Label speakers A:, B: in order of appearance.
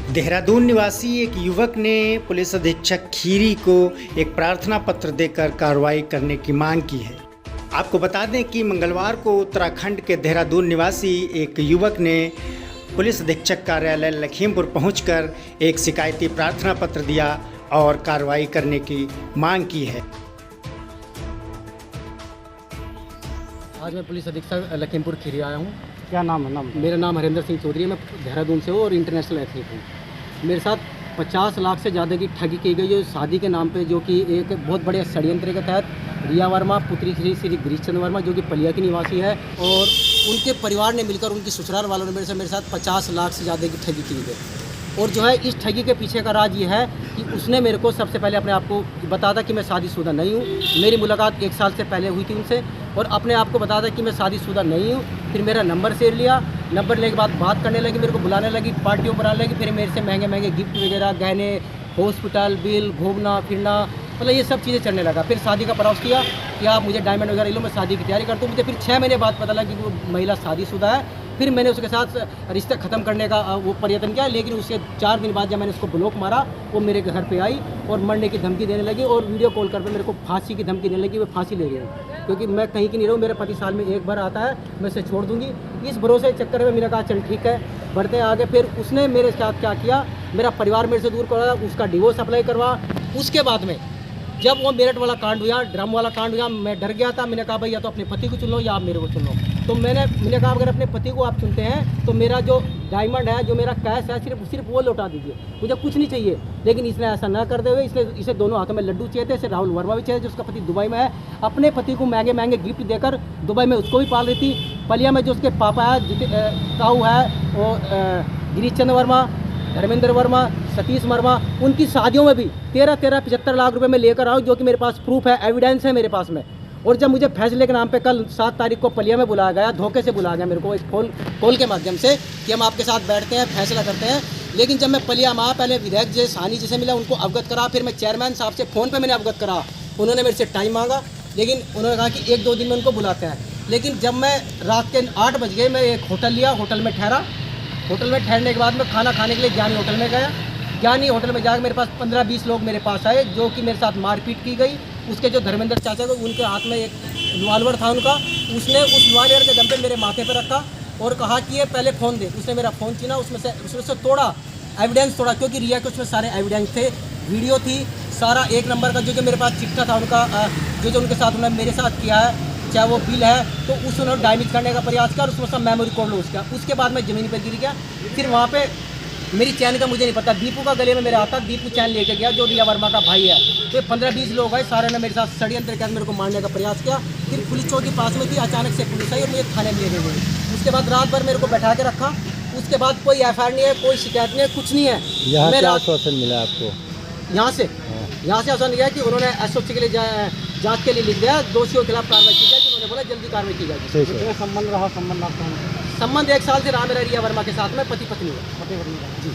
A: देहरादून निवासी एक युवक ने पुलिस अधीक्षक खीरी को एक प्रार्थना पत्र देकर कार्रवाई करने की मांग की है। आपको बता दें कि मंगलवार को उत्तराखंड के देहरादून निवासी एक युवक ने पुलिस अधीक्षक कार्यालय लखीमपुर पहुंचकर एक शिकायती प्रार्थना पत्र दिया और कार्रवाई करने की मांग की है।
B: आज मैं पुलिस अधीक्षक लखीमपुर खीरी आया हूँ।
C: क्या नाम है?
B: मेरा नाम हरिंदर सिंह चौधरी है। मैं देहरादून से हूँ और इंटरनेशनल एथलीट हूँ। मेरे साथ 50 लाख से ज़्यादा की ठगी की गई है शादी के नाम पे, जो कि एक बहुत बड़े षड्यंत्र के तहत रिया वर्मा पुत्री श्री गिरीशचंद्र वर्मा जो कि पलिया की निवासी है और उनके परिवार ने मिलकर, उनकी ससुराल वालों ने मेरे साथ 50 लाख से ज़्यादा की ठगी की गई। और जो है इस ठगी के पीछे का राज ये है कि उसने मेरे को सबसे पहले अपने आप को बताया था कि मैं शादीशुदा नहीं हूँ। मेरी मुलाकात 1 साल से पहले हुई थी उनसे और अपने आप को बताया था कि मैं शादीशुदा नहीं हूँ। फिर मेरा नंबर शेयर लिया, नंबर लेने के बाद बात करने लगी, मेरे को बुलाने लगी, पार्टियों पर आने लगी। फिर मेरे से महंगे महंगे गिफ्ट वगैरह, गहने, हॉस्पिटल बिल, घूमना फिरना, मतलब ये सब चीज़ें चलने लगा। फिर शादी का प्रस्ताव किया कि आप मुझे डायमंड वगैरह लो, मैं शादी की तैयारी करता हूँ। मुझे फिर 6 महीने बाद पता लगा कि वो महिला शादीशुदा है। फिर मैंने उसके साथ रिश्ता ख़त्म करने का वो प्रयत्न किया, लेकिन उसके 4 दिन बाद जब मैंने उसको ब्लॉक मारा, वो मेरे घर पे आई और मरने की धमकी देने लगी और वीडियो कॉल कर मेरे को फांसी की धमकी देने लगी। मैं फांसी ले रही हूँ क्योंकि मैं कहीं की नहीं रहूँ, मेरे पति साल में 1 बार आता है, मैं इसे छोड़ दूँगी। इस भरोसे चक्कर में मैंने कहा चल ठीक है, बढ़ते आगे। फिर उसने मेरे साथ क्या किया, मेरा परिवार मेरे से दूर करवाया, उसका डिवोर्स अप्लाई करवा। उसके बाद में जब वो मेरठ वाला कांड हुआ, ड्रम वाला कांड हुआ, मैं डर गया था। मैंने कहा भाई या तो अपने पति को चुन लो या आप मेरे को चुन लो। तो मैंने कहा अगर अपने पति को आप चुनते हैं तो मेरा जो डायमंड है, जो मेरा कैश है, सिर्फ वो लौटा दीजिए, मुझे कुछ नहीं चाहिए। लेकिन इसने ऐसा ना करते हुए इसे दोनों हाथों में लड्डू चाहिए थे। इसे राहुल वर्मा भी चाहिए जो उसका पति दुबई में है। अपने पति को महंगे महंगे गिफ्ट देकर दुबई में उसको भी पाल रही थी। पलिया में जो उसके पापा है, ताऊ है, वो गिरीशचंद्र वर्मा, धर्मेंद्र वर्मा, सतीश वर्मा, उनकी शादियों में भी 75 लाख रुपए में लेकर आऊँ, जो कि मेरे पास प्रूफ है, एविडेंस है मेरे पास में। और जब मुझे फैसले के नाम पे कल 7 तारीख को पलिया में बुलाया गया, धोखे से बुलाया गया मेरे को एक कॉल के माध्यम से कि हम आपके साथ बैठते हैं, फैसला करते हैं। लेकिन जब मैं पलिया में आया, पहले विधायक जी सानी जी से मिला, उनको अवगत करा। फिर मैं चेयरमैन साहब से फ़ोन पर मैंने अवगत करा। उन्होंने मेरे से टाइम मांगा, लेकिन उन्होंने कहा कि 1-2 दिन में उनको बुलाते हैं। लेकिन जब मैं रात के 8 बज गए, मैं एक होटल लिया, होटल में ठहरा। होटल में ठहरने के बाद मैं खाना खाने के लिए ज्ञानी होटल में गया। ज्ञानी होटल में जाकर मेरे पास 15-20 लोग मेरे पास आए, जो कि मेरे साथ मारपीट की गई। उसके जो धर्मेंद्र चाचा थे, उनके हाथ में एक रिवॉल्वर था उनका। उसने उस रिवॉल्वर के दम पे मेरे माथे पर रखा और कहा कि ये पहले फ़ोन दे। उसने मेरा फ़ोन छीना, उसमें से तोड़ा, एविडेंस तोड़ा, क्योंकि रिया के उसमें सारे एविडेंस थे, वीडियो थी, सारा 1 नंबर का जो मेरे पास चिट्ठा था उनका, जो उनके साथ उन्होंने मेरे साथ किया है, चाहे वो बिल है, तो उसने डैमेज करने का प्रयास किया और उसमें सब मेमोरी कोड लो उसका। उसके बाद मैं ज़मीन पर गिर गया। फिर वहाँ पे मेरी चैन का मुझे नहीं पता, दीपू का गले में मेरा आता, दीपू चैन लेके गया जो रिया वर्मा का भाई है। तो 15-20 लोग आए, सारे ने मेरे साथ षड्यंत्र कर मेरे को मारने का प्रयास किया। फिर पुलिस चौकी पास में थी, अचानक से पुलिस आई और मुझे थाने में ले गई। उसके बाद रात भर मेरे को बैठा के रखा। उसके बाद कोई FIR नहीं है, कोई शिकायत नहीं है, कुछ नहीं है।
C: यहाँ क्या आश्वासन मिला आपको?
B: यहाँ से आश्वासन दिया कि उन्होंने SOC के लिए जांच के लिए लिख दिया, दोषियों के खिलाफ कार्रवाई की जाएगी। उन्होंने बोला जल्दी कार्रवाई की जाएगी।
C: संबंध रहा, संबंध आपका?
B: संबंध 1 साल से रहा मेरा रिया वर्मा के साथ में, पति पत्नी है।
C: जी।